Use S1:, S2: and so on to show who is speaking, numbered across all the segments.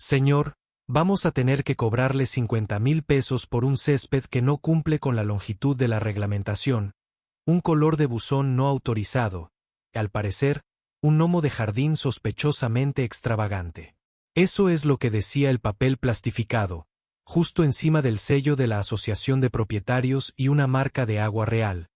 S1: Señor, vamos a tener que cobrarle 50,000 pesos por un césped que no cumple con la longitud de la reglamentación, un color de buzón no autorizado, y al parecer, un gnomo de jardín sospechosamente extravagante. Eso es lo que decía el papel plastificado, justo encima del sello de la Asociación de Propietarios y una marca de agua real.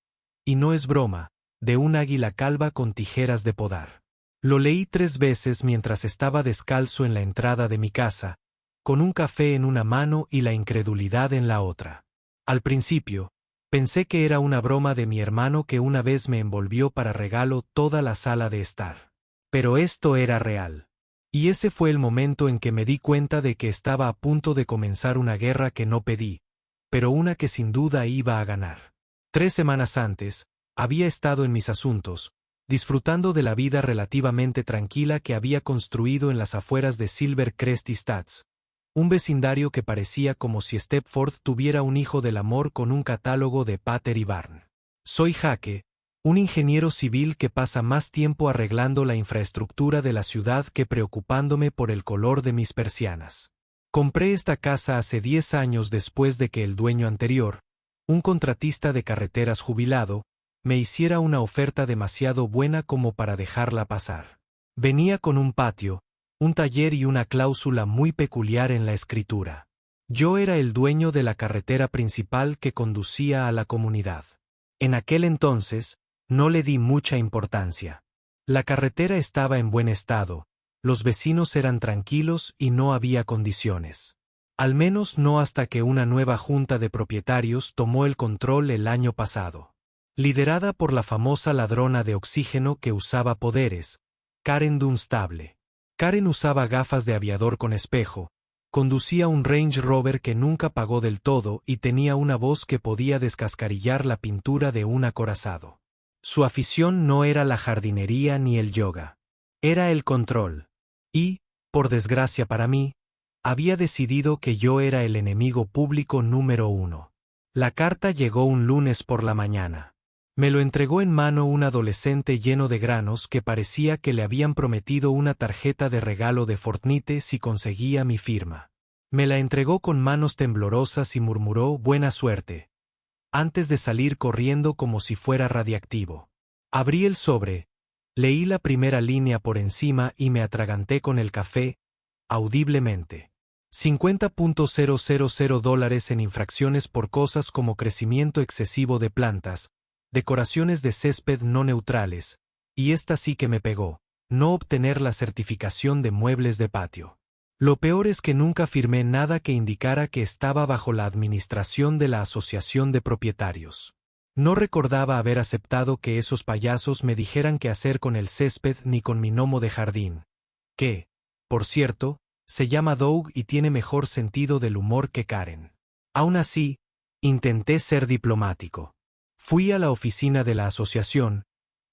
S1: Y no es broma, de un águila calva con tijeras de podar. Lo leí 3 veces mientras estaba descalzo en la entrada de mi casa, con un café en una mano y la incredulidad en la otra. Al principio, pensé que era una broma de mi hermano que una vez me envolvió para regalo toda la sala de estar. Pero esto era real. Y ese fue el momento en que me di cuenta de que estaba a punto de comenzar una guerra que no pedí, pero una que sin duda iba a ganar. 3 semanas antes, había estado en mis asuntos, disfrutando de la vida relativamente tranquila que había construido en las afueras de Silver Crest Estates, un vecindario que parecía como si Stepford tuviera un hijo del amor con un catálogo de Pater y Barn. Soy Jake, un ingeniero civil que pasa más tiempo arreglando la infraestructura de la ciudad que preocupándome por el color de mis persianas. Compré esta casa hace 10 años después de que el dueño anterior, un contratista de carreteras jubilado, me hiciera una oferta demasiado buena como para dejarla pasar. Venía con un patio, un taller y una cláusula muy peculiar en la escritura. Yo era el dueño de la carretera principal que conducía a la comunidad. En aquel entonces, no le di mucha importancia. La carretera estaba en buen estado, los vecinos eran tranquilos y no había condiciones. Al menos no hasta que una nueva junta de propietarios tomó el control el año pasado. Liderada por la famosa ladrona de oxígeno que usaba poderes, Karen Dunstable. Karen usaba gafas de aviador con espejo, conducía un Range Rover que nunca pagó del todo y tenía una voz que podía descascarillar la pintura de un acorazado. Su afición no era la jardinería ni el yoga. Era el control. Y, por desgracia para mí, había decidido que yo era el enemigo público número 1. La carta llegó un lunes por la mañana. Me lo entregó en mano un adolescente lleno de granos que parecía que le habían prometido una tarjeta de regalo de Fortnite si conseguía mi firma. Me la entregó con manos temblorosas y murmuró «buena suerte», antes de salir corriendo como si fuera radiactivo. Abrí el sobre, leí la primera línea por encima y me atraganté con el café, audiblemente. $50,000 en infracciones por cosas como crecimiento excesivo de plantas, decoraciones de césped no neutrales, y esta sí que me pegó, no obtener la certificación de muebles de patio. Lo peor es que nunca firmé nada que indicara que estaba bajo la administración de la Asociación de Propietarios. No recordaba haber aceptado que esos payasos me dijeran qué hacer con el césped ni con mi gnomo de jardín, que, por cierto, se llama Doug y tiene mejor sentido del humor que Karen. Aún así, intenté ser diplomático. Fui a la oficina de la asociación,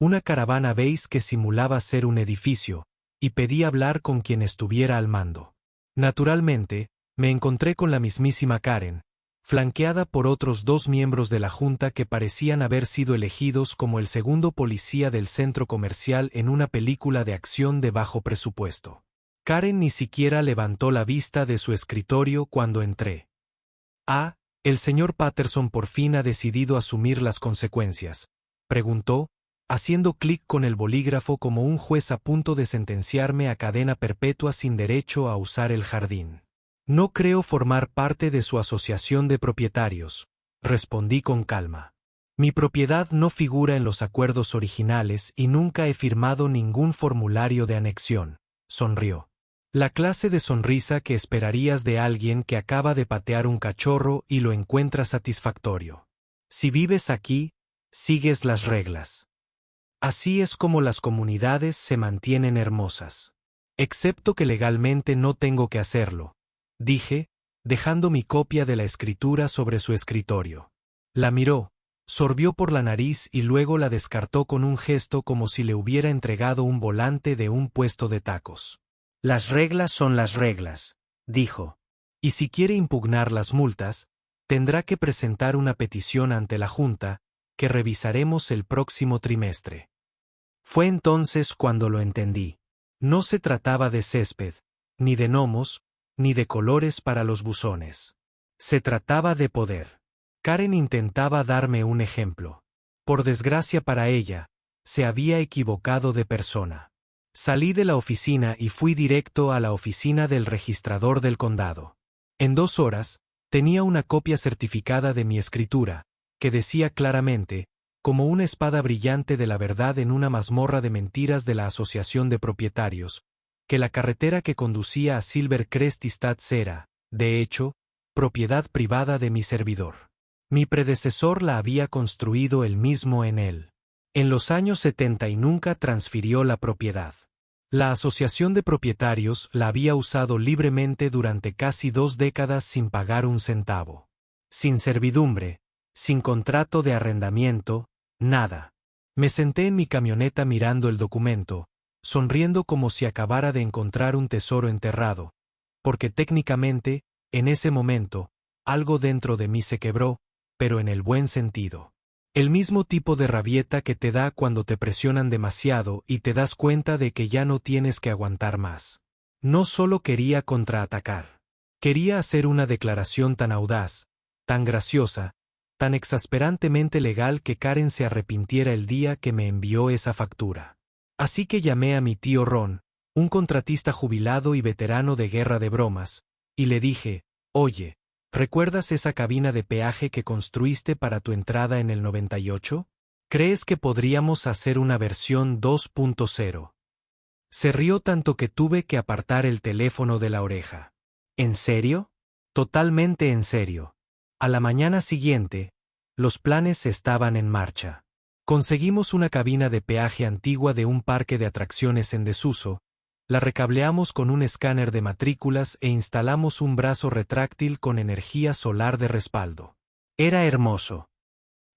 S1: una caravana beige que simulaba ser un edificio, y pedí hablar con quien estuviera al mando. Naturalmente, me encontré con la mismísima Karen, flanqueada por otros 2 miembros de la junta que parecían haber sido elegidos como el segundo policía del centro comercial en una película de acción de bajo presupuesto. Karen ni siquiera levantó la vista de su escritorio cuando entré. ¿El señor Patterson por fin ha decidido asumir las consecuencias?, preguntó, haciendo clic con el bolígrafo como un juez a punto de sentenciarme a cadena perpetua sin derecho a usar el jardín. No creo formar parte de su asociación de propietarios, respondí con calma. Mi propiedad no figura en los acuerdos originales y nunca he firmado ningún formulario de anexión, sonrió. La clase de sonrisa que esperarías de alguien que acaba de patear un cachorro y lo encuentra satisfactorio. Si vives aquí, sigues las reglas. Así es como las comunidades se mantienen hermosas. Excepto que legalmente no tengo que hacerlo, dije, dejando mi copia de la escritura sobre su escritorio. La miró, sorbió por la nariz y luego la descartó con un gesto como si le hubiera entregado un volante de un puesto de tacos. Las reglas son las reglas, dijo. Y si quiere impugnar las multas, tendrá que presentar una petición ante la Junta, que revisaremos el próximo trimestre. Fue entonces cuando lo entendí. No se trataba de césped, ni de gnomos, ni de colores para los buzones. Se trataba de poder. Karen intentaba darme un ejemplo. Por desgracia para ella, se había equivocado de persona. Salí de la oficina y fui directo a la oficina del registrador del condado. En 2 horas, tenía una copia certificada de mi escritura, que decía claramente, como una espada brillante de la verdad en una mazmorra de mentiras de la Asociación de Propietarios, que la carretera que conducía a Silvercrest Estates era, de hecho, propiedad privada de mi servidor. Mi predecesor la había construido él mismo en él. En los años 70 y nunca transfirió la propiedad. La Asociación de Propietarios la había usado libremente durante casi 2 décadas sin pagar un centavo. Sin servidumbre, sin contrato de arrendamiento, nada. Me senté en mi camioneta mirando el documento, sonriendo como si acabara de encontrar un tesoro enterrado, porque técnicamente, en ese momento, algo dentro de mí se quebró, pero en el buen sentido. El mismo tipo de rabieta que te da cuando te presionan demasiado y te das cuenta de que ya no tienes que aguantar más. No solo quería contraatacar. Quería hacer una declaración tan audaz, tan graciosa, tan exasperantemente legal que Karen se arrepintiera el día que me envió esa factura. Así que llamé a mi tío Ron, un contratista jubilado y veterano de guerra de bromas, y le dije, oye, ¿recuerdas esa cabina de peaje que construiste para tu entrada en el 98? ¿Crees que podríamos hacer una versión 2.0? Se rió tanto que tuve que apartar el teléfono de la oreja. ¿En serio? Totalmente en serio. A la mañana siguiente, los planes estaban en marcha. Conseguimos una cabina de peaje antigua de un parque de atracciones en desuso, la recableamos con un escáner de matrículas e instalamos un brazo retráctil con energía solar de respaldo. Era hermoso.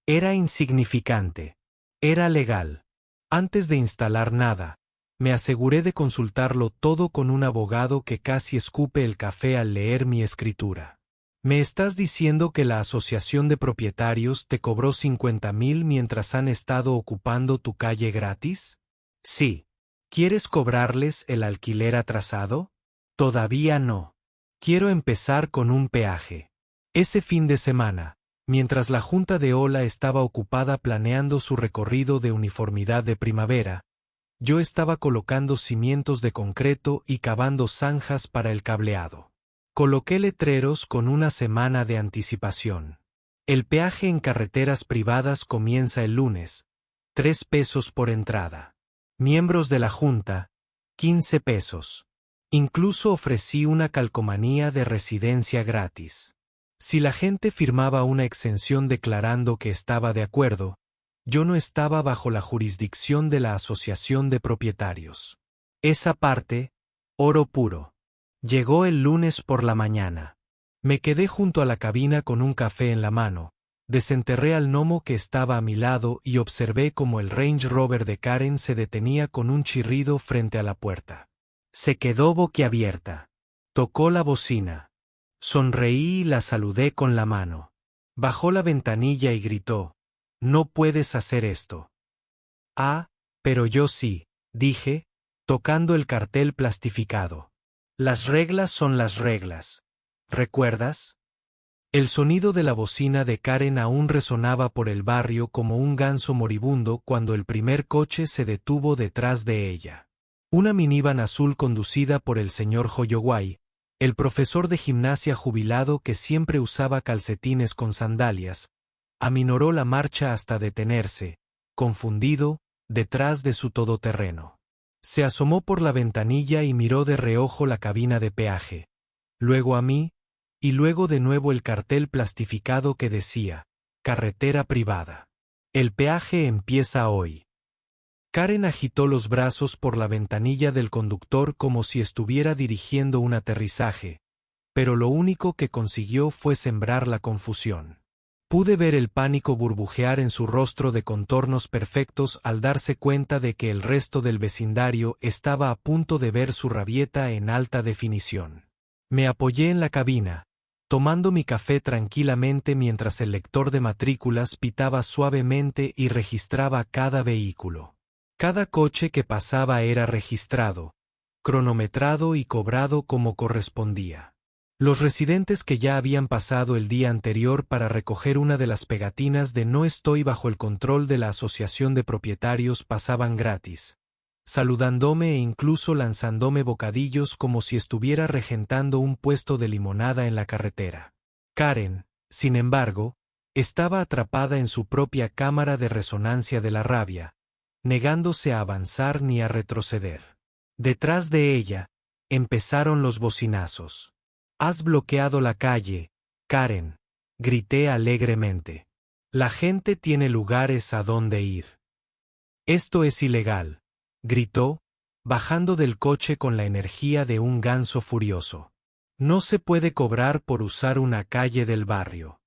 S1: Era insignificante. Era legal. Antes de instalar nada, me aseguré de consultarlo todo con un abogado que casi escupe el café al leer mi escritura. ¿Me estás diciendo que la Asociación de Propietarios te cobró 50,000 mientras han estado ocupando tu calle gratis? Sí. ¿Quieres cobrarles el alquiler atrasado? Todavía no. Quiero empezar con un peaje. Ese fin de semana, mientras la Junta de Ola estaba ocupada planeando su recorrido de uniformidad de primavera, yo estaba colocando cimientos de concreto y cavando zanjas para el cableado. Coloqué letreros con una semana de anticipación. El peaje en carreteras privadas comienza el lunes, 3 pesos por entrada. Miembros de la Junta, 15 pesos. Incluso ofrecí una calcomanía de residencia gratis. Si la gente firmaba una exención declarando que estaba de acuerdo, yo no estaba bajo la jurisdicción de la Asociación de Propietarios. Esa parte, oro puro. Llegó el lunes por la mañana. Me quedé junto a la cabina con un café en la mano. Desenterré al gnomo que estaba a mi lado y observé cómo el Range Rover de Karen se detenía con un chirrido frente a la puerta. Se quedó boquiabierta. Tocó la bocina. Sonreí y la saludé con la mano. Bajó la ventanilla y gritó, «No puedes hacer esto». «Ah, pero yo sí», dije, tocando el cartel plastificado. «Las reglas son las reglas. ¿Recuerdas?» El sonido de la bocina de Karen aún resonaba por el barrio como un ganso moribundo cuando el primer coche se detuvo detrás de ella. Una minivan azul conducida por el señor Holloway, el profesor de gimnasia jubilado que siempre usaba calcetines con sandalias, aminoró la marcha hasta detenerse, confundido, detrás de su todoterreno. Se asomó por la ventanilla y miró de reojo la cabina de peaje, luego a mí, y luego de nuevo el cartel plastificado que decía, «Carretera privada. El peaje empieza hoy». Karen agitó los brazos por la ventanilla del conductor como si estuviera dirigiendo un aterrizaje, pero lo único que consiguió fue sembrar la confusión. Pude ver el pánico burbujear en su rostro de contornos perfectos al darse cuenta de que el resto del vecindario estaba a punto de ver su rabieta en alta definición. Me apoyé en la cabina, tomando mi café tranquilamente mientras el lector de matrículas pitaba suavemente y registraba cada vehículo. Cada coche que pasaba era registrado, cronometrado y cobrado como correspondía. Los residentes que ya habían pasado el día anterior para recoger una de las pegatinas de "No estoy bajo el control de la asociación de propietarios" pasaban gratis, saludándome e incluso lanzándome bocadillos como si estuviera regentando un puesto de limonada en la carretera. Karen, sin embargo, estaba atrapada en su propia cámara de resonancia de la rabia, negándose a avanzar ni a retroceder. Detrás de ella, empezaron los bocinazos. «Has bloqueado la calle, Karen», grité alegremente. «La gente tiene lugares a donde ir». «Esto es ilegal», gritó, bajando del coche con la energía de un ganso furioso. «No se puede cobrar por usar una calle del barrio».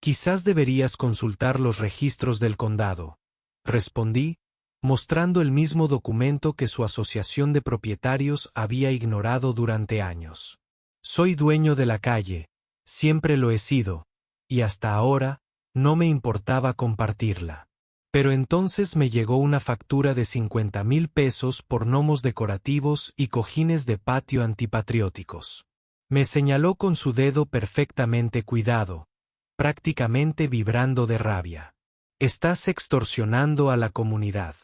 S1: «Quizás deberías consultar los registros del condado», respondí, mostrando el mismo documento que su asociación de propietarios había ignorado durante años. «Soy dueño de la calle, siempre lo he sido, y hasta ahora no me importaba compartirla». Pero entonces me llegó una factura de 50,000 pesos por gnomos decorativos y cojines de patio antipatrióticos. Me señaló con su dedo perfectamente cuidado, prácticamente vibrando de rabia. «Estás extorsionando a la comunidad».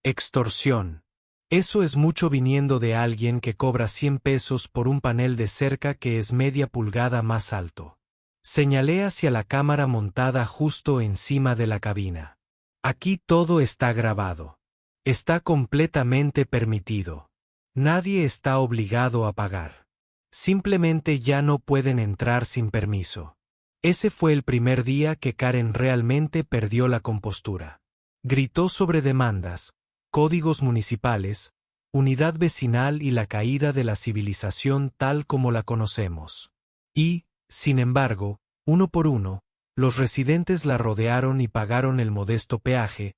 S1: Extorsión. Eso es mucho viniendo de alguien que cobra 100 pesos por un panel de cerca que es media pulgada más alto. Señalé hacia la cámara montada justo encima de la cabina. «Aquí todo está grabado. Está completamente permitido. Nadie está obligado a pagar. Simplemente ya no pueden entrar sin permiso». Ese fue el primer día que Karen realmente perdió la compostura. Gritó sobre demandas, códigos municipales, unidad vecinal y la caída de la civilización tal como la conocemos. Y, sin embargo, uno por uno, los residentes la rodearon y pagaron el modesto peaje,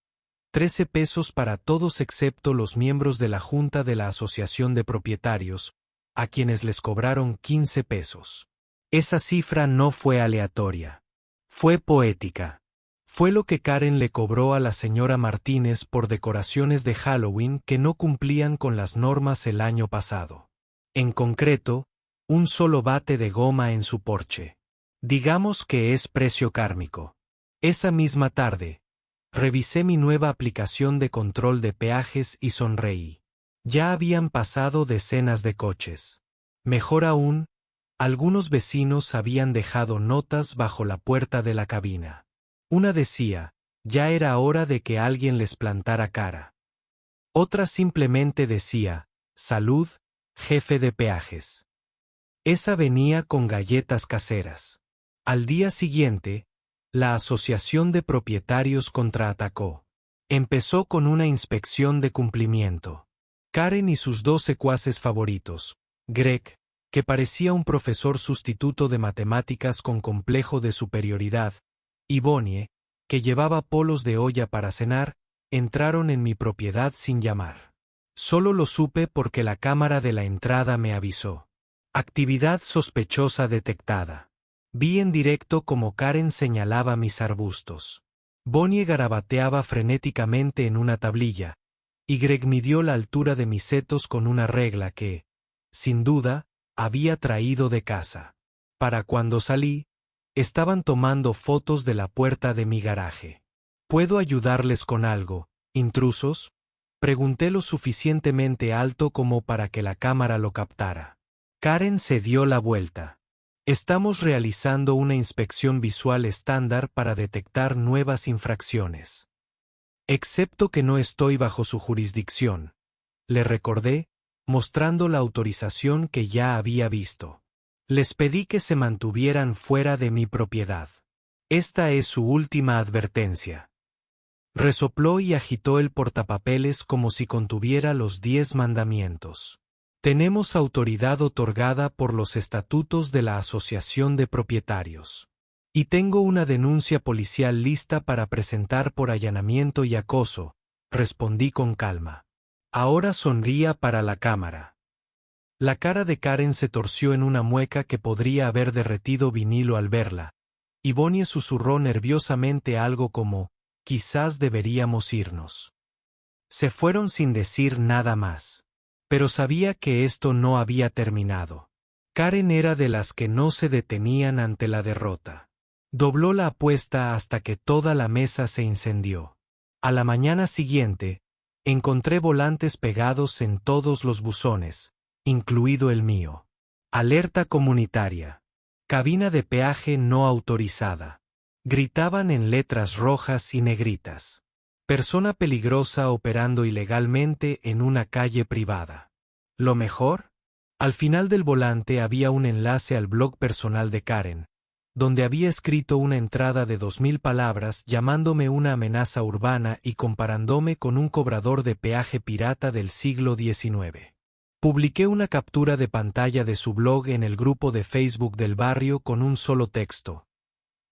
S1: 13 pesos para todos excepto los miembros de la Junta de la Asociación de Propietarios, a quienes les cobraron 15 pesos. Esa cifra no fue aleatoria. Fue poética. Fue lo que Karen le cobró a la señora Martínez por decoraciones de Halloween que no cumplían con las normas el año pasado. En concreto, un solo bate de goma en su porche. Digamos que es precio kármico. Esa misma tarde, revisé mi nueva aplicación de control de peajes y sonreí. Ya habían pasado decenas de coches. Mejor aún, algunos vecinos habían dejado notas bajo la puerta de la cabina. Una decía, ya era hora de que alguien les plantara cara. Otra simplemente decía, salud, jefe de peajes. Esa venía con galletas caseras. Al día siguiente, la Asociación de Propietarios contraatacó. Empezó con una inspección de cumplimiento. Karen y sus dos secuaces favoritos, Greg, que parecía un profesor sustituto de matemáticas con complejo de superioridad, y Bonnie, que llevaba polos de olla para cenar, entraron en mi propiedad sin llamar. Solo lo supe porque la cámara de la entrada me avisó. Actividad sospechosa detectada. Vi en directo cómo Karen señalaba mis arbustos. Bonnie garabateaba frenéticamente en una tablilla, y Greg midió la altura de mis setos con una regla que, sin duda, había traído de casa. Para cuando salí, estaban tomando fotos de la puerta de mi garaje. ¿Puedo ayudarles con algo, intrusos?, pregunté lo suficientemente alto como para que la cámara lo captara. Karen se dio la vuelta. Estamos realizando una inspección visual estándar para detectar nuevas infracciones. Excepto que no estoy bajo su jurisdicción, le recordé, mostrando la autorización que ya había visto. Les pedí que se mantuvieran fuera de mi propiedad. Esta es su última advertencia. Resopló y agitó el portapapeles como si contuviera los 10 mandamientos. Tenemos autoridad otorgada por los estatutos de la Asociación de Propietarios. Y tengo una denuncia policial lista para presentar por allanamiento y acoso, respondí con calma. Ahora sonría para la cámara. La cara de Karen se torció en una mueca que podría haber derretido vinilo al verla, y Bonnie susurró nerviosamente algo como, quizás deberíamos irnos. Se fueron sin decir nada más. Pero sabía que esto no había terminado. Karen era de las que no se detenían ante la derrota. Dobló la apuesta hasta que toda la mesa se incendió. A la mañana siguiente, encontré volantes pegados en todos los buzones, incluido el mío. Alerta comunitaria. Cabina de peaje no autorizada. Gritaban en letras rojas y negritas. Persona peligrosa operando ilegalmente en una calle privada. ¿Lo mejor? Al final del volante había un enlace al blog personal de Karen, donde había escrito una entrada de 2000 palabras llamándome una amenaza urbana y comparándome con un cobrador de peaje pirata del siglo XIX. Publiqué una captura de pantalla de su blog en el grupo de Facebook del barrio con un solo texto.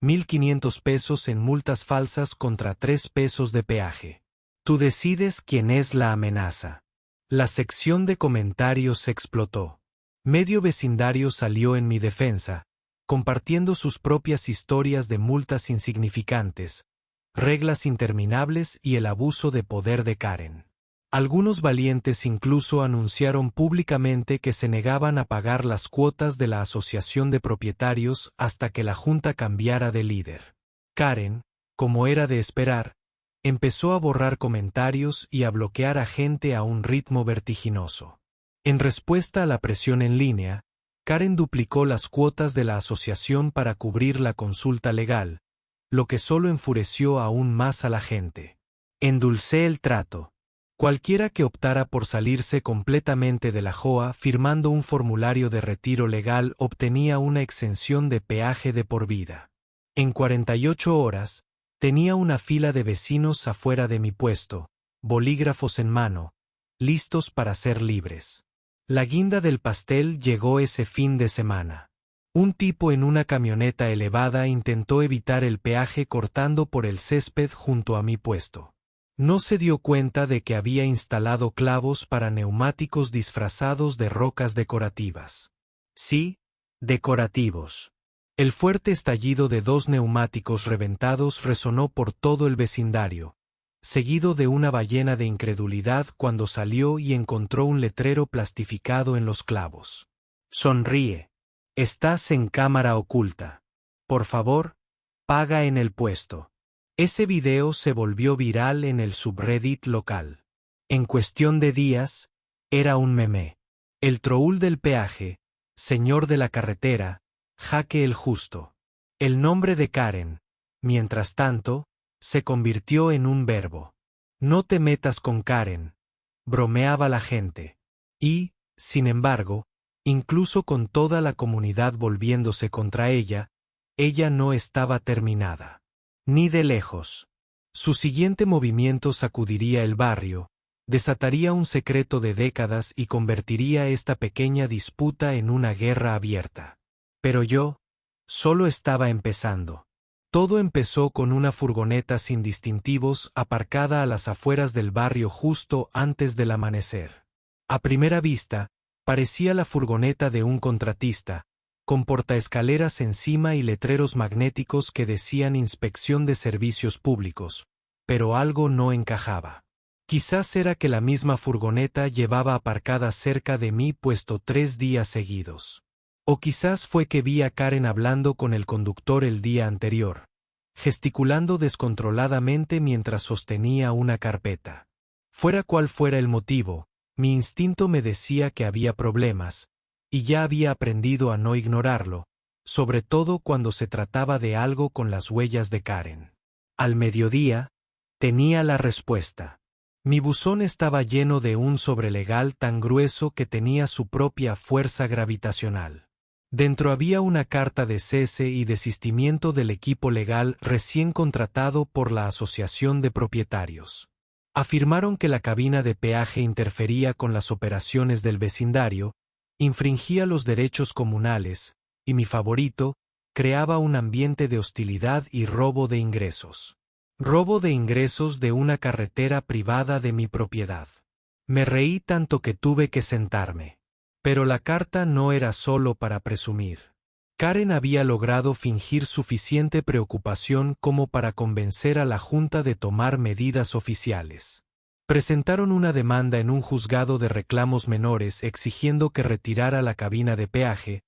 S1: 1.500 pesos en multas falsas contra 3 pesos de peaje. Tú decides quién es la amenaza. La sección de comentarios explotó. Medio vecindario salió en mi defensa, compartiendo sus propias historias de multas insignificantes, reglas interminables y el abuso de poder de Karen. Algunos valientes incluso anunciaron públicamente que se negaban a pagar las cuotas de la asociación de propietarios hasta que la junta cambiara de líder. Karen, como era de esperar, empezó a borrar comentarios y a bloquear a gente a un ritmo vertiginoso. En respuesta a la presión en línea, Karen duplicó las cuotas de la asociación para cubrir la consulta legal, lo que solo enfureció aún más a la gente. Endulcé el trato. Cualquiera que optara por salirse completamente de la JOA firmando un formulario de retiro legal obtenía una exención de peaje de por vida. En 48 horas, tenía una fila de vecinos afuera de mi puesto, bolígrafos en mano, listos para ser libres. La guinda del pastel llegó ese fin de semana. Un tipo en una camioneta elevada intentó evitar el peaje cortando por el césped junto a mi puesto. No se dio cuenta de que había instalado clavos para neumáticos disfrazados de rocas decorativas. Sí, decorativos. El fuerte estallido de 2 neumáticos reventados resonó por todo el vecindario, seguido de una ballena de incredulidad cuando salió y encontró un letrero plastificado en los clavos. Sonríe. Estás en cámara oculta. Por favor, paga en el puesto. Ese video se volvió viral en el subreddit local. En cuestión de días, era un meme. El troul del peaje, señor de la carretera, Jaque el Justo. El nombre de Karen, mientras tanto, se convirtió en un verbo. No te metas con Karen, bromeaba la gente. Y, sin embargo, incluso con toda la comunidad volviéndose contra ella no estaba terminada. Ni de lejos. Su siguiente movimiento sacudiría el barrio, desataría un secreto de décadas y convertiría esta pequeña disputa en una guerra abierta. Pero yo, solo estaba empezando. Todo empezó con una furgoneta sin distintivos aparcada a las afueras del barrio justo antes del amanecer. A primera vista, parecía la furgoneta de un contratista, con portaescaleras encima y letreros magnéticos que decían Inspección de Servicios Públicos, pero algo no encajaba. Quizás era que la misma furgoneta llevaba aparcada cerca de mí puesto 3 días seguidos. O quizás fue que vi a Karen hablando con el conductor el día anterior, gesticulando descontroladamente mientras sostenía una carpeta. Fuera cual fuera el motivo, mi instinto me decía que había problemas, y ya había aprendido a no ignorarlo, sobre todo cuando se trataba de algo con las huellas de Karen. Al mediodía, tenía la respuesta. Mi buzón estaba lleno de un sobrelegal tan grueso que tenía su propia fuerza gravitacional. Dentro había una carta de cese y desistimiento del equipo legal recién contratado por la Asociación de Propietarios. Afirmaron que la cabina de peaje interfería con las operaciones del vecindario, infringía los derechos comunales, y mi favorito, creaba un ambiente de hostilidad y robo de ingresos. Robo de ingresos de una carretera privada de mi propiedad. Me reí tanto que tuve que sentarme. Pero la carta no era solo para presumir. Karen había logrado fingir suficiente preocupación como para convencer a la Junta de tomar medidas oficiales. Presentaron una demanda en un juzgado de reclamos menores exigiendo que retirara la cabina de peaje,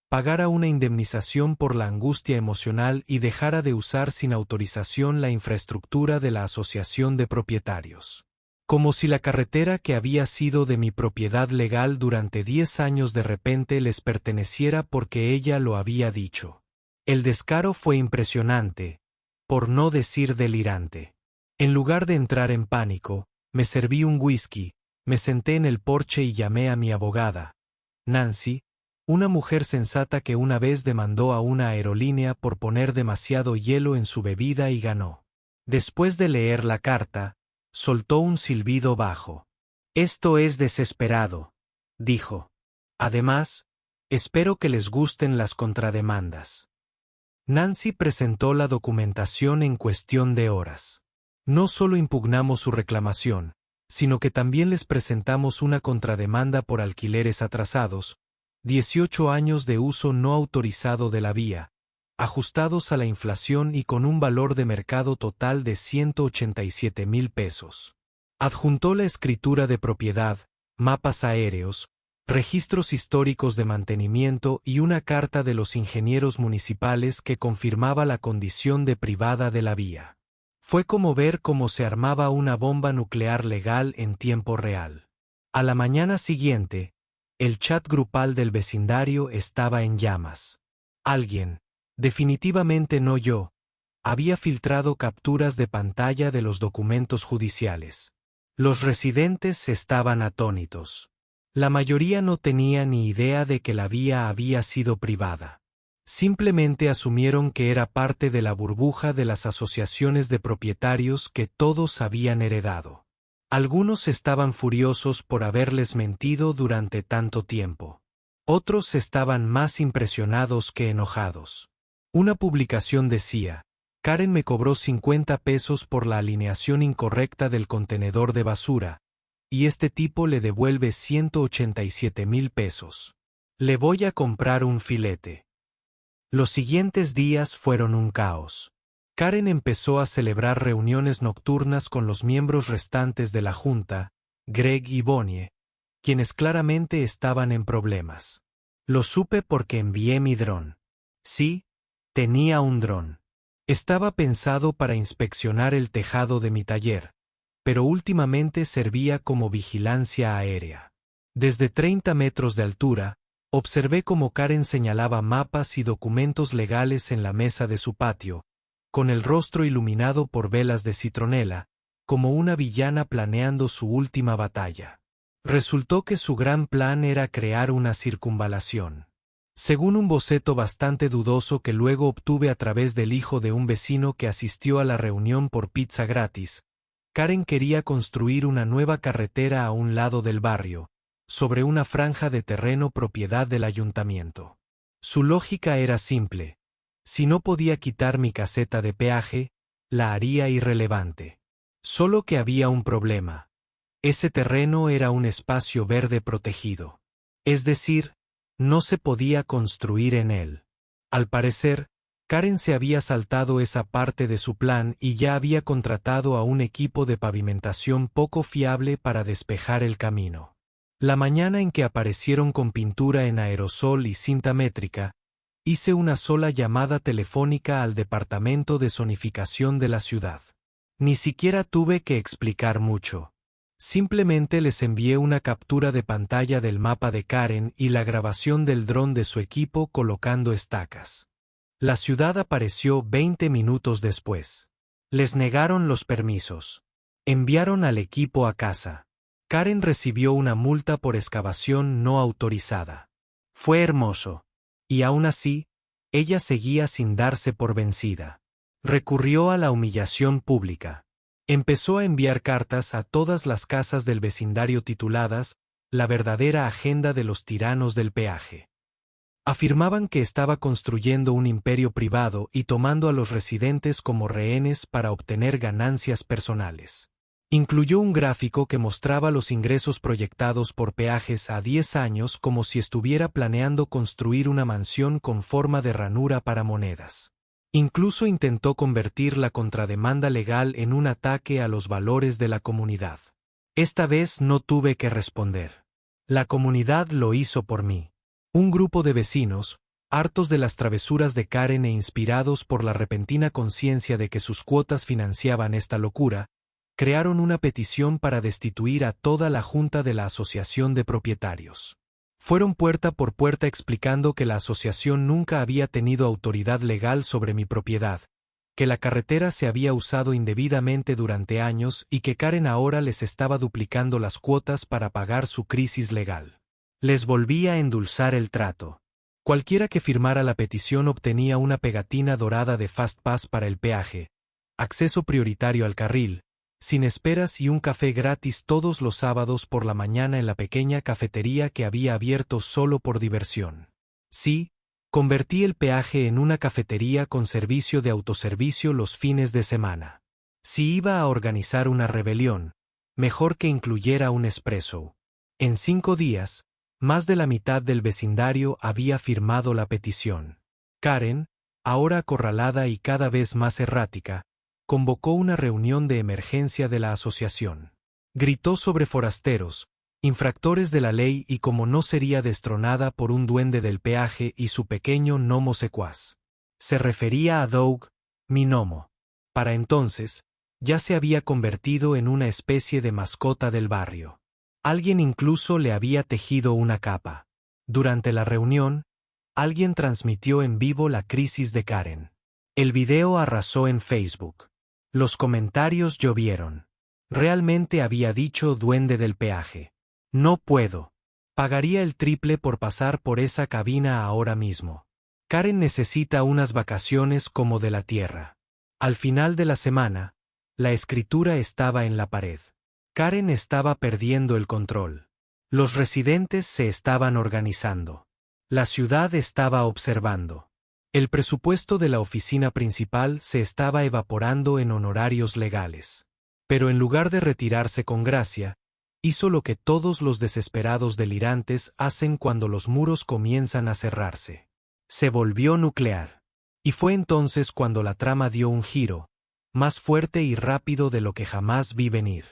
S1: pagara una indemnización por la angustia emocional y dejara de usar sin autorización la infraestructura de la Asociación de Propietarios. Como si la carretera que había sido de mi propiedad legal durante 10 años de repente les perteneciera porque ella lo había dicho. El descaro fue impresionante, por no decir delirante. En lugar de entrar en pánico, me serví un whisky, me senté en el porche y llamé a mi abogada, Nancy, una mujer sensata que una vez demandó a una aerolínea por poner demasiado hielo en su bebida y ganó. Después de leer la carta, soltó un silbido bajo. «Esto es desesperado», dijo. «Además, espero que les gusten las contrademandas». Nancy presentó la documentación en cuestión de horas. No solo impugnamos su reclamación, sino que también les presentamos una contrademanda por alquileres atrasados, 18 años de uso no autorizado de la vía, ajustados a la inflación y con un valor de mercado total de 187,000 pesos. Adjuntó la escritura de propiedad, mapas aéreos, registros históricos de mantenimiento y una carta de los ingenieros municipales que confirmaba la condición de privada de la vía. Fue como ver cómo se armaba una bomba nuclear legal en tiempo real. A la mañana siguiente, el chat grupal del vecindario estaba en llamas. Alguien, definitivamente no yo, había filtrado capturas de pantalla de los documentos judiciales. Los residentes estaban atónitos. La mayoría no tenía ni idea de que la vía había sido privada. Simplemente asumieron que era parte de la burbuja de las asociaciones de propietarios que todos habían heredado. Algunos estaban furiosos por haberles mentido durante tanto tiempo. Otros estaban más impresionados que enojados. Una publicación decía, Karen me cobró 50 pesos por la alineación incorrecta del contenedor de basura, y este tipo le devuelve 187,000 pesos. Le voy a comprar un filete. Los siguientes días fueron un caos. Karen empezó a celebrar reuniones nocturnas con los miembros restantes de la junta, Greg y Bonnie, quienes claramente estaban en problemas. Lo supe porque envié mi dron. Sí, tenía un dron. Estaba pensado para inspeccionar el tejado de mi taller, pero últimamente servía como vigilancia aérea. Desde 30 metros de altura, observé cómo Karen señalaba mapas y documentos legales en la mesa de su patio, con el rostro iluminado por velas de citronela, como una villana planeando su última batalla. Resultó que su gran plan era crear una circunvalación. Según un boceto bastante dudoso que luego obtuve a través del hijo de un vecino que asistió a la reunión por pizza gratis, Karen quería construir una nueva carretera a un lado del barrio, sobre una franja de terreno propiedad del ayuntamiento. Su lógica era simple. Si no podía quitar mi caseta de peaje, la haría irrelevante. Solo que había un problema. Ese terreno era un espacio verde protegido. Es decir, no se podía construir en él. Al parecer, Karen se había saltado esa parte de su plan y ya había contratado a un equipo de pavimentación poco fiable para despejar el camino. La mañana en que aparecieron con pintura en aerosol y cinta métrica, hice una sola llamada telefónica al departamento de zonificación de la ciudad. Ni siquiera tuve que explicar mucho. Simplemente les envié una captura de pantalla del mapa de Karen y la grabación del dron de su equipo colocando estacas. La ciudad apareció 20 minutos después. Les negaron los permisos. Enviaron al equipo a casa. Karen recibió una multa por excavación no autorizada. Fue hermoso. Y aún así, ella seguía sin darse por vencida. Recurrió a la humillación pública. Empezó a enviar cartas a todas las casas del vecindario tituladas «La verdadera agenda de los tiranos del peaje». Afirmaban que estaba construyendo un imperio privado y tomando a los residentes como rehenes para obtener ganancias personales. Incluyó un gráfico que mostraba los ingresos proyectados por peajes a 10 años como si estuviera planeando construir una mansión con forma de ranura para monedas. Incluso intentó convertir la contrademanda legal en un ataque a los valores de la comunidad. Esta vez no tuve que responder. La comunidad lo hizo por mí. Un grupo de vecinos, hartos de las travesuras de Karen e inspirados por la repentina conciencia de que sus cuotas financiaban esta locura, crearon una petición para destituir a toda la junta de la asociación de propietarios. Fueron puerta por puerta explicando que la asociación nunca había tenido autoridad legal sobre mi propiedad, que la carretera se había usado indebidamente durante años y que Karen ahora les estaba duplicando las cuotas para pagar su crisis legal. Les volví a endulzar el trato. Cualquiera que firmara la petición obtenía una pegatina dorada de Fast Pass para el peaje, acceso prioritario al carril, sin esperas y un café gratis todos los sábados por la mañana en la pequeña cafetería que había abierto solo por diversión. Sí, convertí el peaje en una cafetería con servicio de autoservicio los fines de semana. Si iba a organizar una rebelión, mejor que incluyera un espresso. En 5 días, más de la mitad del vecindario había firmado la petición. Karen, ahora acorralada y cada vez más errática, convocó una reunión de emergencia de la asociación. Gritó sobre forasteros, infractores de la ley y como no sería destronada por un duende del peaje y su pequeño gnomo secuaz. Se refería a Doug, mi gnomo. Para entonces, ya se había convertido en una especie de mascota del barrio. Alguien incluso le había tejido una capa. Durante la reunión, alguien transmitió en vivo la crisis de Karen. El video arrasó en Facebook. Los comentarios llovieron. Realmente había dicho duende del peaje. No puedo. Pagaría el triple por pasar por esa cabina ahora mismo. Karen necesita unas vacaciones como de la tierra. Al final de la semana, la escritura estaba en la pared. Karen estaba perdiendo el control. Los residentes se estaban organizando. La ciudad estaba observando. El presupuesto de la oficina principal se estaba evaporando en honorarios legales. Pero en lugar de retirarse con gracia, hizo lo que todos los desesperados delirantes hacen cuando los muros comienzan a cerrarse. Se volvió nuclear. Y fue entonces cuando la trama dio un giro, más fuerte y rápido de lo que jamás vi venir.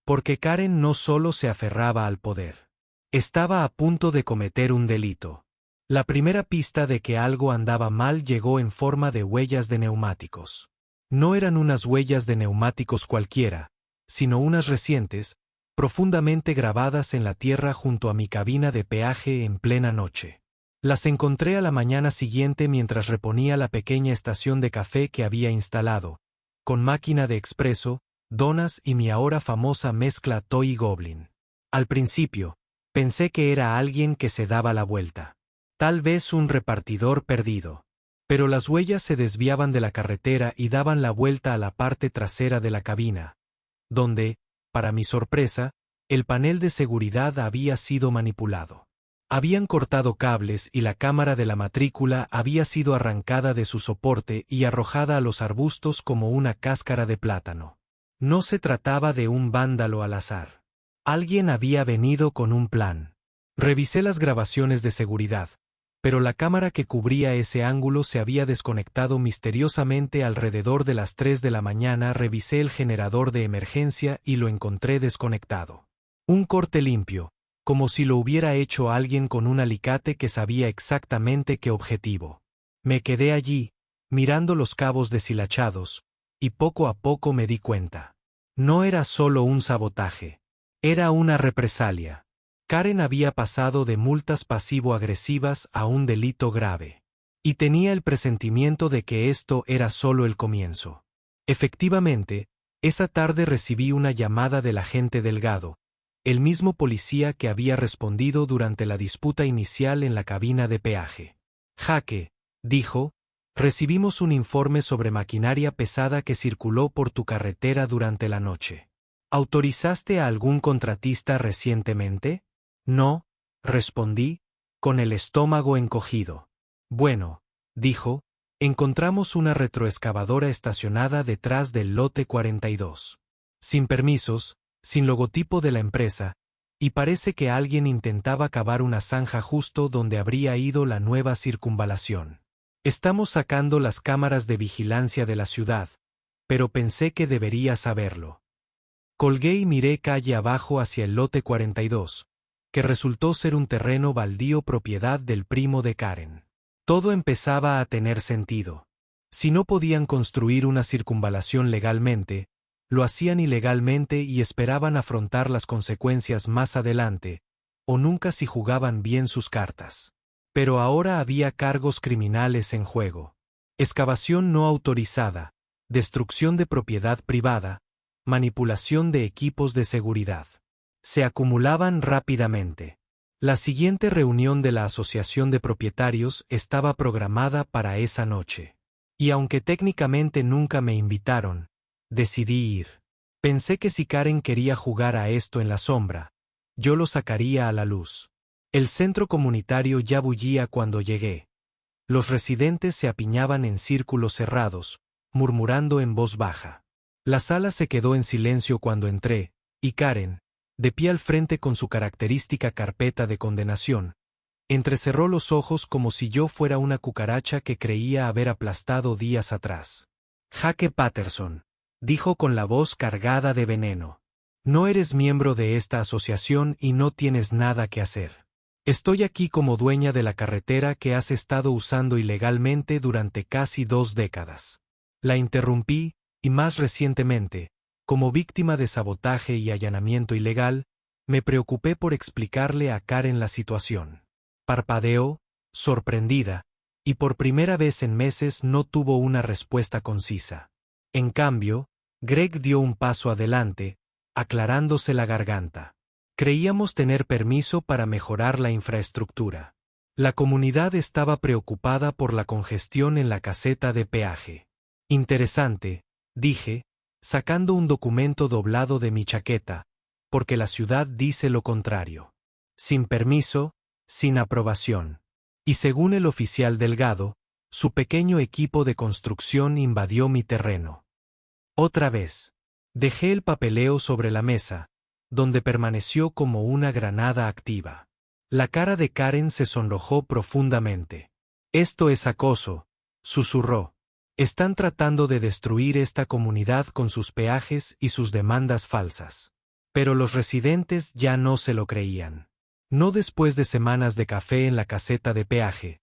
S1: Porque Karen no solo se aferraba al poder. Estaba a punto de cometer un delito. La primera pista de que algo andaba mal llegó en forma de huellas de neumáticos. No eran unas huellas de neumáticos cualquiera, sino unas recientes, profundamente grabadas en la tierra junto a mi cabina de peaje en plena noche. Las encontré a la mañana siguiente mientras reponía la pequeña estación de café que había instalado, con máquina de expreso, donas y mi ahora famosa mezcla Toy Goblin. Al principio, pensé que era alguien que se daba la vuelta. Tal vez un repartidor perdido. Pero las huellas se desviaban de la carretera y daban la vuelta a la parte trasera de la cabina, donde, para mi sorpresa, el panel de seguridad había sido manipulado. Habían cortado cables y la cámara de la matrícula había sido arrancada de su soporte y arrojada a los arbustos como una cáscara de plátano. No se trataba de un vándalo al azar. Alguien había venido con un plan. Revisé las grabaciones de seguridad, pero la cámara que cubría ese ángulo se había desconectado misteriosamente alrededor de las 3 de la mañana. Revisé el generador de emergencia y lo encontré desconectado. Un corte limpio, como si lo hubiera hecho alguien con un alicate que sabía exactamente qué objetivo. Me quedé allí, mirando los cabos deshilachados, y poco a poco me di cuenta. No era solo un sabotaje. Era una represalia. Karen había pasado de multas pasivo-agresivas a un delito grave. Y tenía el presentimiento de que esto era solo el comienzo. Efectivamente, esa tarde recibí una llamada del agente Delgado, el mismo policía que había respondido durante la disputa inicial en la cabina de peaje. Jaque, dijo, recibimos un informe sobre maquinaria pesada que circuló por tu carretera durante la noche. ¿Autorizaste a algún contratista recientemente? No, respondí, con el estómago encogido. Bueno, dijo, encontramos una retroexcavadora estacionada detrás del lote 42. Sin permisos, sin logotipo de la empresa, y parece que alguien intentaba cavar una zanja justo donde habría ido la nueva circunvalación. Estamos sacando las cámaras de vigilancia de la ciudad, pero pensé que debería saberlo. Colgué y miré calle abajo hacia el lote 42, que resultó ser un terreno baldío propiedad del primo de Karen. Todo empezaba a tener sentido. Si no podían construir una circunvalación legalmente, lo hacían ilegalmente y esperaban afrontar las consecuencias más adelante, o nunca si jugaban bien sus cartas. Pero ahora había cargos criminales en juego. Excavación no autorizada, destrucción de propiedad privada, manipulación de equipos de seguridad. Se acumulaban rápidamente. La siguiente reunión de la Asociación de Propietarios estaba programada para esa noche. Y aunque técnicamente nunca me invitaron, decidí ir. Pensé que si Karen quería jugar a esto en la sombra, yo lo sacaría a la luz. El centro comunitario ya bullía cuando llegué. Los residentes se apiñaban en círculos cerrados, murmurando en voz baja. La sala se quedó en silencio cuando entré, y Karen, de pie al frente con su característica carpeta de condenación, entrecerró los ojos como si yo fuera una cucaracha que creía haber aplastado días atrás. Jake Patterson, dijo con la voz cargada de veneno. No eres miembro de esta asociación y no tienes nada que hacer. Estoy aquí como dueña de la carretera que has estado usando ilegalmente durante casi 2 décadas. La interrumpí, y más recientemente, como víctima de sabotaje y allanamiento ilegal, me preocupé por explicarle a Karen la situación. Parpadeó, sorprendida, y por primera vez en meses no tuvo una respuesta concisa. En cambio, Greg dio un paso adelante, aclarándose la garganta. Creíamos tener permiso para mejorar la infraestructura. La comunidad estaba preocupada por la congestión en la caseta de peaje. Interesante, dije, sacando un documento doblado de mi chaqueta, porque la ciudad dice lo contrario. Sin permiso, sin aprobación. Y según el oficial Delgado, su pequeño equipo de construcción invadió mi terreno. Otra vez. Dejé el papeleo sobre la mesa, donde permaneció como una granada activa. La cara de Karen se sonrojó profundamente. Esto es acoso, susurró. Están tratando de destruir esta comunidad con sus peajes y sus demandas falsas. Pero los residentes ya no se lo creían. No después de semanas de café en la caseta de peaje,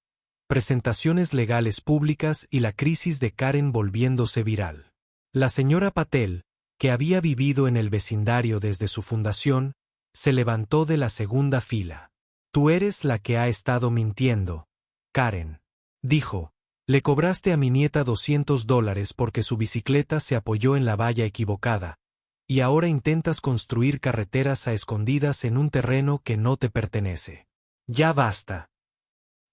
S1: presentaciones legales públicas y la crisis de Karen volviéndose viral. La señora Patel, que había vivido en el vecindario desde su fundación, se levantó de la segunda fila. Tú eres la que ha estado mintiendo, Karen. Dijo, le cobraste a mi nieta $200 porque su bicicleta se apoyó en la valla equivocada, y ahora intentas construir carreteras a escondidas en un terreno que no te pertenece. Ya basta.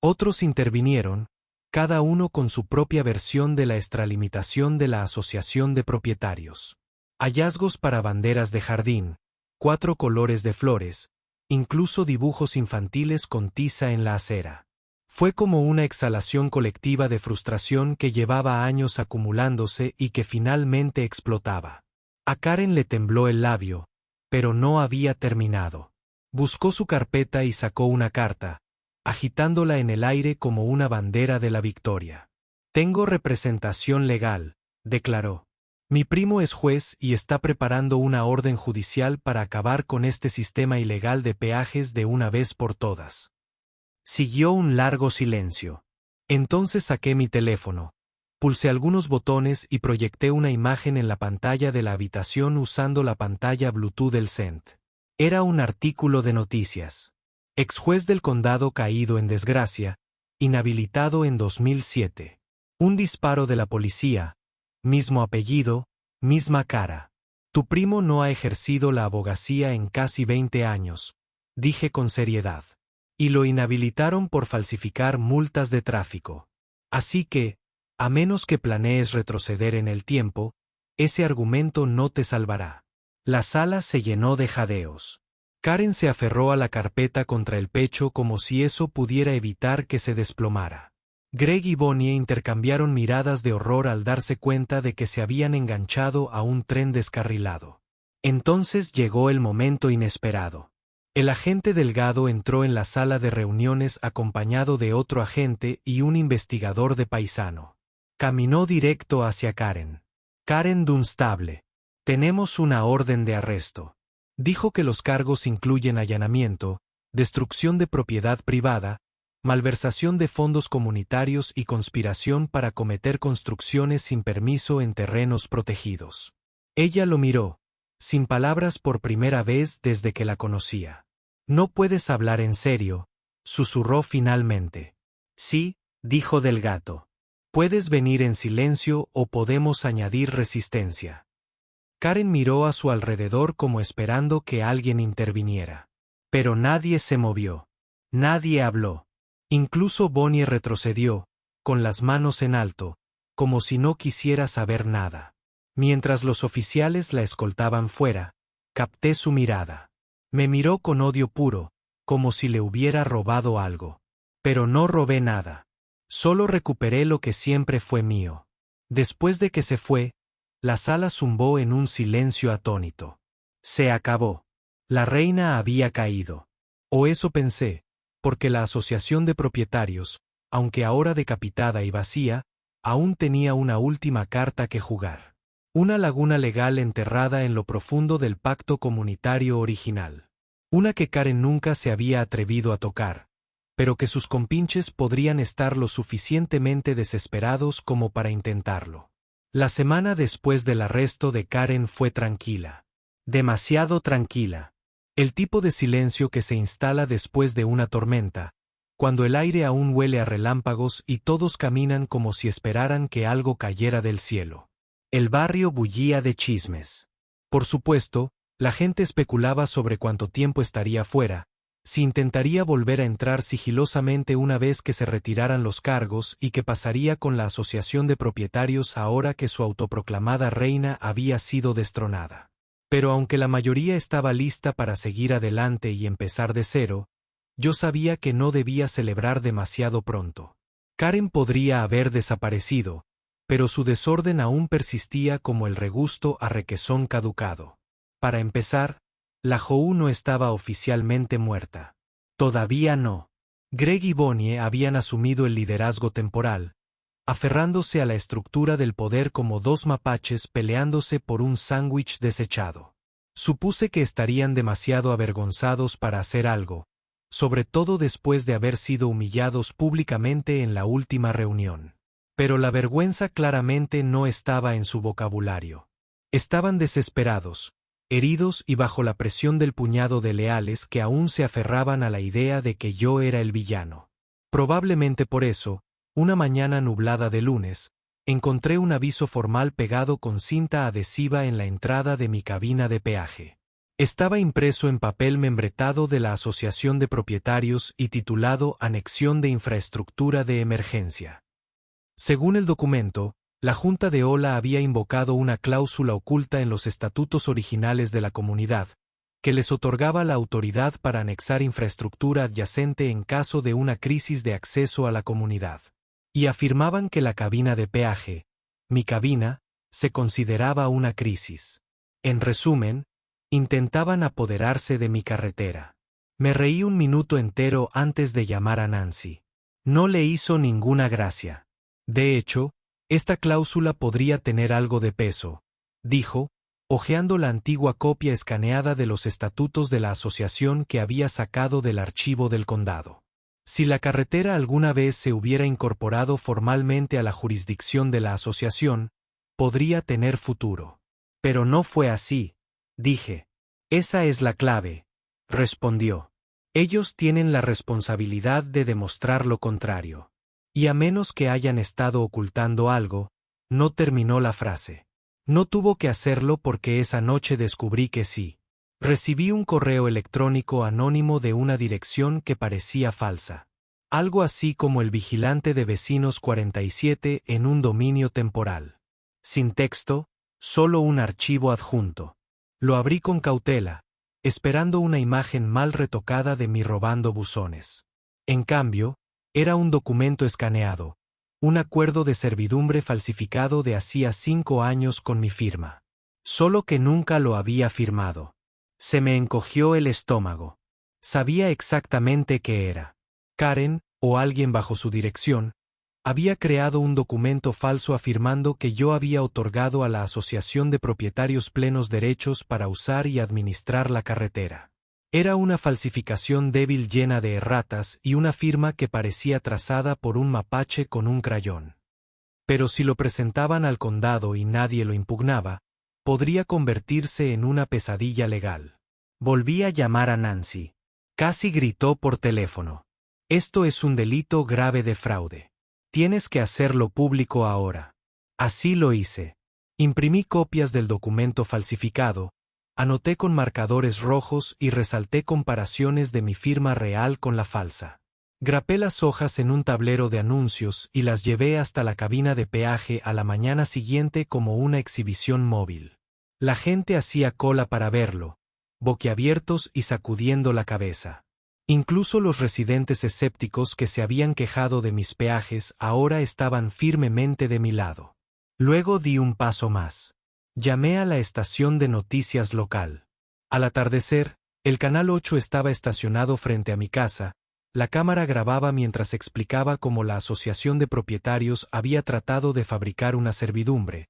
S1: Otros intervinieron, cada uno con su propia versión de la extralimitación de la Asociación de Propietarios. Hallazgos para banderas de jardín, 4 colores de flores, incluso dibujos infantiles con tiza en la acera. Fue como una exhalación colectiva de frustración que llevaba años acumulándose y que finalmente explotaba. A Karen le tembló el labio, pero no había terminado. Buscó su carpeta y sacó una carta, agitándola en el aire como una bandera de la victoria. Tengo representación legal, declaró. Mi primo es juez y está preparando una orden judicial para acabar con este sistema ilegal de peajes de una vez por todas. Siguió un largo silencio. Entonces saqué mi teléfono, pulsé algunos botones y proyecté una imagen en la pantalla de la habitación usando la pantalla Bluetooth del CENT. Era un artículo de noticias. Ex juez del condado caído en desgracia, inhabilitado en 2007. Un disparo de la policía, mismo apellido, misma cara. Tu primo no ha ejercido la abogacía en casi 20 años, dije con seriedad. Y lo inhabilitaron por falsificar multas de tráfico. Así que, a menos que planees retroceder en el tiempo, ese argumento no te salvará. La sala se llenó de jadeos. Karen se aferró a la carpeta contra el pecho como si eso pudiera evitar que se desplomara. Greg y Bonnie intercambiaron miradas de horror al darse cuenta de que se habían enganchado a un tren descarrilado. Entonces llegó el momento inesperado. El agente Delgado entró en la sala de reuniones acompañado de otro agente y un investigador de paisano. Caminó directo hacia Karen. Karen Dunstable, Tenemos una orden de arresto. Dijo que los cargos incluyen allanamiento, destrucción de propiedad privada, malversación de fondos comunitarios y conspiración para cometer construcciones sin permiso en terrenos protegidos. Ella lo miró, sin palabras por primera vez desde que la conocía. No puedes hablar en serio, susurró finalmente. Sí, dijo Del Gato. Puedes venir en silencio o podemos añadir resistencia. Karen miró a su alrededor como esperando que alguien interviniera. Pero nadie se movió. Nadie habló. Incluso Bonnie retrocedió, con las manos en alto, como si no quisiera saber nada. Mientras los oficiales la escoltaban fuera, capté su mirada. Me miró con odio puro, como si le hubiera robado algo. Pero no robé nada. Solo recuperé lo que siempre fue mío. Después de que se fue, la sala zumbó en un silencio atónito. Se acabó. La reina había caído. O eso pensé, porque la asociación de propietarios, aunque ahora decapitada y vacía, aún tenía una última carta que jugar. Una laguna legal enterrada en lo profundo del pacto comunitario original. Una que Karen nunca se había atrevido a tocar, pero que sus compinches podrían estar lo suficientemente desesperados como para intentarlo. La semana después del arresto de Karen fue tranquila. Demasiado tranquila. El tipo de silencio que se instala después de una tormenta, cuando el aire aún huele a relámpagos y todos caminan como si esperaran que algo cayera del cielo. El barrio bullía de chismes. Por supuesto, la gente especulaba sobre cuánto tiempo estaría fuera, si intentaría volver a entrar sigilosamente una vez que se retiraran los cargos y qué pasaría con la asociación de propietarios ahora que su autoproclamada reina había sido destronada. Pero aunque la mayoría estaba lista para seguir adelante y empezar de cero, yo sabía que no debía celebrar demasiado pronto. Karen podría haber desaparecido, pero su desorden aún persistía como el regusto a requesón caducado. Para empezar, la Joú no estaba oficialmente muerta. Todavía no. Greg y Bonnie habían asumido el liderazgo temporal, aferrándose a la estructura del poder como dos mapaches peleándose por un sándwich desechado. Supuse que estarían demasiado avergonzados para hacer algo, sobre todo después de haber sido humillados públicamente en la última reunión. Pero la vergüenza claramente no estaba en su vocabulario. Estaban desesperados, heridos y bajo la presión del puñado de leales que aún se aferraban a la idea de que yo era el villano. Probablemente por eso, una mañana nublada de lunes, encontré un aviso formal pegado con cinta adhesiva en la entrada de mi cabina de peaje. Estaba impreso en papel membretado de la Asociación de Propietarios y titulado Anexión de Infraestructura de Emergencia. Según el documento, la Junta de Ola había invocado una cláusula oculta en los estatutos originales de la comunidad, que les otorgaba la autoridad para anexar infraestructura adyacente en caso de una crisis de acceso a la comunidad. Y afirmaban que la cabina de peaje, mi cabina, se consideraba una crisis. En resumen, intentaban apoderarse de mi carretera. Me reí un minuto entero antes de llamar a Nancy. No le hizo ninguna gracia. De hecho, esta cláusula podría tener algo de peso, dijo, hojeando la antigua copia escaneada de los estatutos de la asociación que había sacado del archivo del condado. Si la carretera alguna vez se hubiera incorporado formalmente a la jurisdicción de la asociación, podría tener futuro. Pero no fue así, dije. Esa es la clave, respondió. Ellos tienen la responsabilidad de demostrar lo contrario. Y a menos que hayan estado ocultando algo, no terminó la frase. No tuvo que hacerlo porque esa noche descubrí que sí. Recibí un correo electrónico anónimo de una dirección que parecía falsa. Algo así como el vigilante de vecinos 47 en un dominio temporal. Sin texto, solo un archivo adjunto. Lo abrí con cautela, esperando una imagen mal retocada de mí robando buzones. En cambio, era un documento escaneado, un acuerdo de servidumbre falsificado de hacía 5 años con mi firma. Solo que nunca lo había firmado. Se me encogió el estómago. Sabía exactamente qué era. Karen, o alguien bajo su dirección, Había creado un documento falso afirmando que yo había otorgado a la Asociación de Propietarios plenos derechos para usar y administrar la carretera. Era una falsificación débil llena de erratas y una firma que parecía trazada por un mapache con un crayón. Pero si lo presentaban al condado y nadie lo impugnaba, podría convertirse en una pesadilla legal. Volví a llamar a Nancy. Casi gritó por teléfono. Esto es un delito grave de fraude. Tienes que hacerlo público ahora. Así lo hice. Imprimí copias del documento falsificado, anoté con marcadores rojos y resalté comparaciones de mi firma real con la falsa. Grapé las hojas en un tablero de anuncios y las llevé hasta la cabina de peaje a la mañana siguiente como una exhibición móvil. La gente hacía cola para verlo, boquiabiertos y sacudiendo la cabeza. Incluso los residentes escépticos que se habían quejado de mis peajes ahora estaban firmemente de mi lado. Luego di un paso más. Llamé a la estación de noticias local. Al atardecer, el Canal 8 estaba estacionado frente a mi casa. La cámara grababa mientras explicaba cómo la Asociación de Propietarios había tratado de fabricar una servidumbre.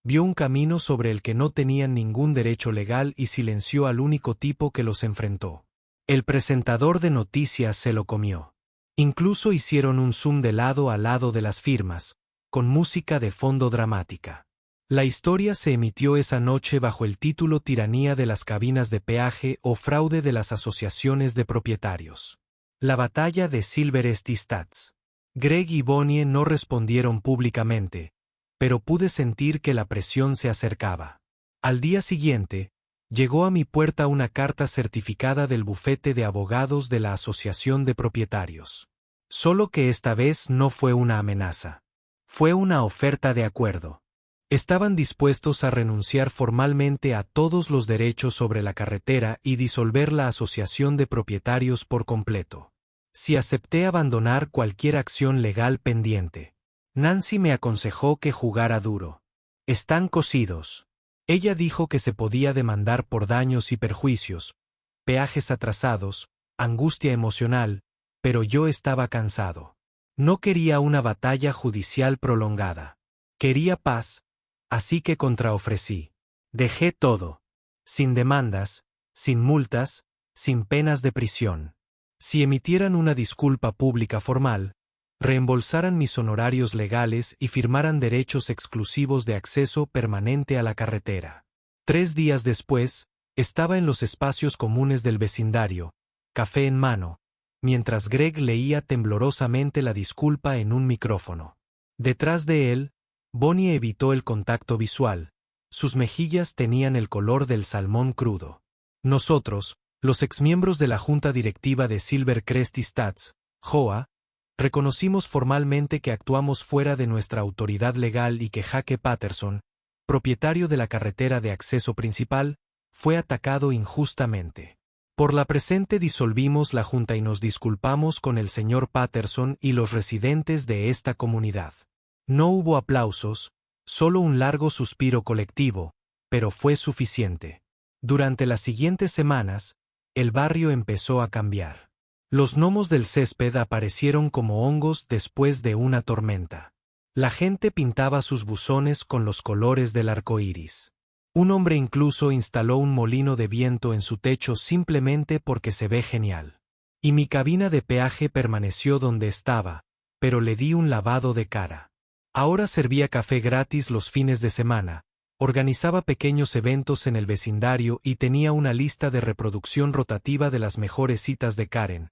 S1: Vio un camino sobre el que no tenían ningún derecho legal y silenció al único tipo que los enfrentó. El presentador de noticias se lo comió. Incluso hicieron un zoom de lado a lado de las firmas, con música de fondo dramática. La historia se emitió esa noche bajo el título Tiranía de las cabinas de peaje o fraude de las asociaciones de propietarios. La batalla de Silver Stats. Greg y Bonnie no respondieron públicamente, pero pude sentir que la presión se acercaba. Al día siguiente, llegó a mi puerta una carta certificada del bufete de abogados de la Asociación de Propietarios. Solo que esta vez no fue una amenaza. Fue una oferta de acuerdo. Estaban dispuestos a renunciar formalmente a todos los derechos sobre la carretera y disolver la Asociación de Propietarios por completo. Si acepté abandonar cualquier acción legal pendiente. Nancy me aconsejó que jugara duro. Están cosidos. Ella dijo que se podía demandar por daños y perjuicios, peajes atrasados, angustia emocional, pero yo estaba cansado. No quería una batalla judicial prolongada. Quería paz, así que contraofrecí. Dejé todo. Sin demandas, sin multas, sin penas de prisión. Si emitieran una disculpa pública formal, reembolsaran mis honorarios legales y firmaran derechos exclusivos de acceso permanente a la carretera. 3 días después, estaba en los espacios comunes del vecindario, café en mano, mientras Greg leía temblorosamente la disculpa en un micrófono. Detrás de él, Bonnie evitó el contacto visual. Sus mejillas tenían el color del salmón crudo. Nosotros, los exmiembros de la junta directiva de Silver Stats, JOA, reconocimos formalmente que actuamos fuera de nuestra autoridad legal y que Jake Patterson, propietario de la carretera de acceso principal, fue atacado injustamente. Por la presente disolvimos la junta y nos disculpamos con el señor Patterson y los residentes de esta comunidad. No hubo aplausos, solo un largo suspiro colectivo, pero fue suficiente. Durante las siguientes semanas, el barrio empezó a cambiar. Los gnomos del césped aparecieron como hongos después de una tormenta. La gente pintaba sus buzones con los colores del arco iris. Un hombre incluso instaló un molino de viento en su techo simplemente porque se ve genial. Y mi cabina de peaje permaneció donde estaba, pero le di un lavado de cara. Ahora servía café gratis los fines de semana, organizaba pequeños eventos en el vecindario y tenía una lista de reproducción rotativa de las mejores citas de Karen,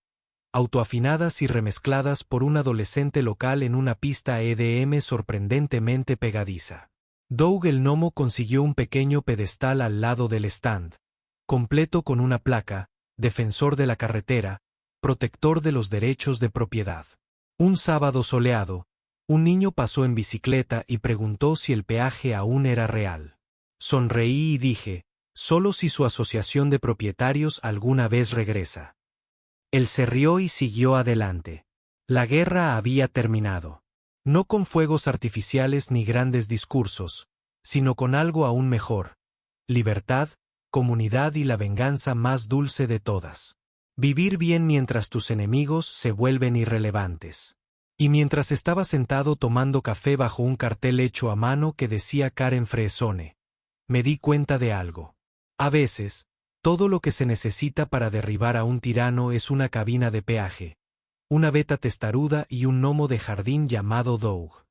S1: autoafinadas y remezcladas por un adolescente local en una pista EDM sorprendentemente pegadiza. Doug el gnomo consiguió un pequeño pedestal al lado del stand, completo con una placa, defensor de la carretera, protector de los derechos de propiedad. Un sábado soleado, un niño pasó en bicicleta y preguntó si el peaje aún era real. Sonreí y dije, solo si su asociación de propietarios alguna vez regresa. Él se rió y siguió adelante. La guerra había terminado. No con fuegos artificiales ni grandes discursos, sino con algo aún mejor: libertad, comunidad y la venganza más dulce de todas. Vivir bien mientras tus enemigos se vuelven irrelevantes. Y mientras estaba sentado tomando café bajo un cartel hecho a mano que decía Karen Fresone, me di cuenta de algo. A veces, todo lo que se necesita para derribar a un tirano es una cabina de peaje, una beta testaruda y un gnomo de jardín llamado Doug.